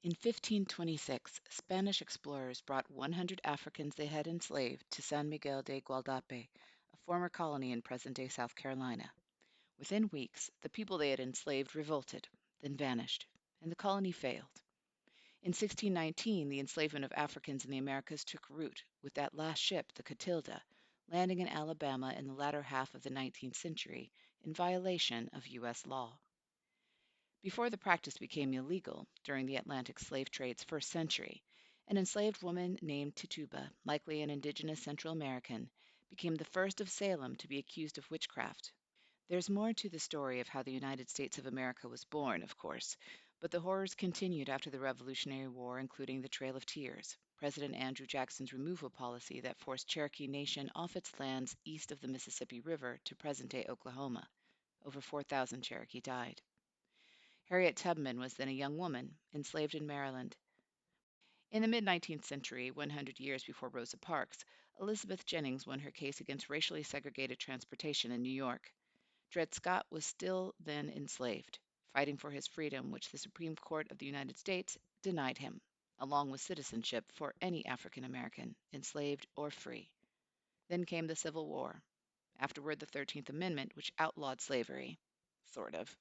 In 1526, Spanish explorers brought 100 Africans they had enslaved to San Miguel de Gualdape, a former colony in present-day South Carolina. Within weeks, the people they had enslaved revolted, then vanished, and the colony failed. In 1619, the enslavement of Africans in the Americas took root with that last ship, the Catilda, landing in Alabama in the latter half of the 19th century in violation of U.S. law. Before the practice became illegal, during the Atlantic slave trade's first century, an enslaved woman named Tituba, likely an indigenous Central American, became the first of Salem to be accused of witchcraft. There's more to the story of how the United States of America was born, of course, but the horrors continued after the Revolutionary War, including the Trail of Tears, President Andrew Jackson's removal policy that forced Cherokee Nation off its lands east of the Mississippi River to present-day Oklahoma. Over 4,000 Cherokee died. Harriet Tubman was then a young woman, enslaved in Maryland. In the mid-19th century, 100 years before Rosa Parks, Elizabeth Jennings won her case against racially segregated transportation in New York. Dred Scott was still then enslaved, fighting for his freedom, which the Supreme Court of the United States denied him, along with citizenship for any African American, enslaved or free. Then came the Civil War. Afterward, the 13th Amendment, which outlawed slavery. Sort of.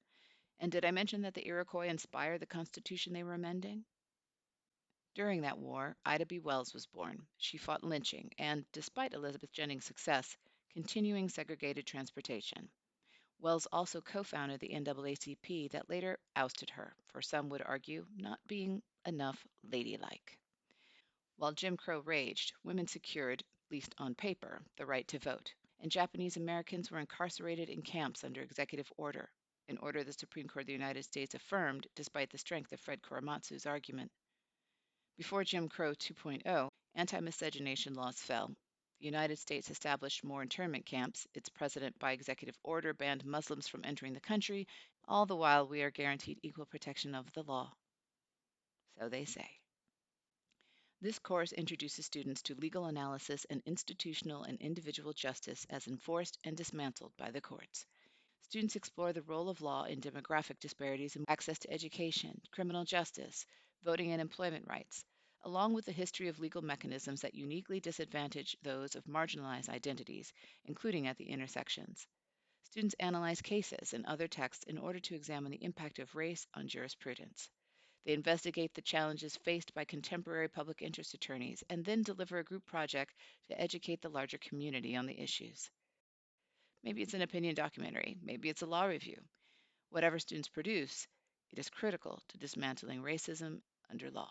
And did I mention that the Iroquois inspired the Constitution they were amending? During that war, Ida B. Wells was born. She fought lynching and, despite Elizabeth Jennings' success, continuing segregated transportation. Wells also co-founded the NAACP that later ousted her, for some would argue not being enough ladylike. While Jim Crow raged, women secured, at least on paper, the right to vote, and Japanese Americans were incarcerated in camps under executive order, an order the Supreme Court of the United States affirmed despite the strength of Fred Korematsu's argument. Before Jim Crow 2.0, anti-miscegenation laws fell. The United States established more internment camps. Its president, by executive order, banned Muslims from entering the country. All the while, we are guaranteed equal protection of the law. So they say. This course introduces students to legal analysis and institutional and individual justice as enforced and dismantled by the courts. Students explore the role of law in demographic disparities in access to education, criminal justice, voting and employment rights, along with the history of legal mechanisms that uniquely disadvantage those of marginalized identities, including at the intersections. Students analyze cases and other texts in order to examine the impact of race on jurisprudence. They investigate the challenges faced by contemporary public interest attorneys and then deliver a group project to educate the larger community on the issues. Maybe it's an opinion documentary, maybe it's a law review. Whatever students produce, it is critical to dismantling racism under law.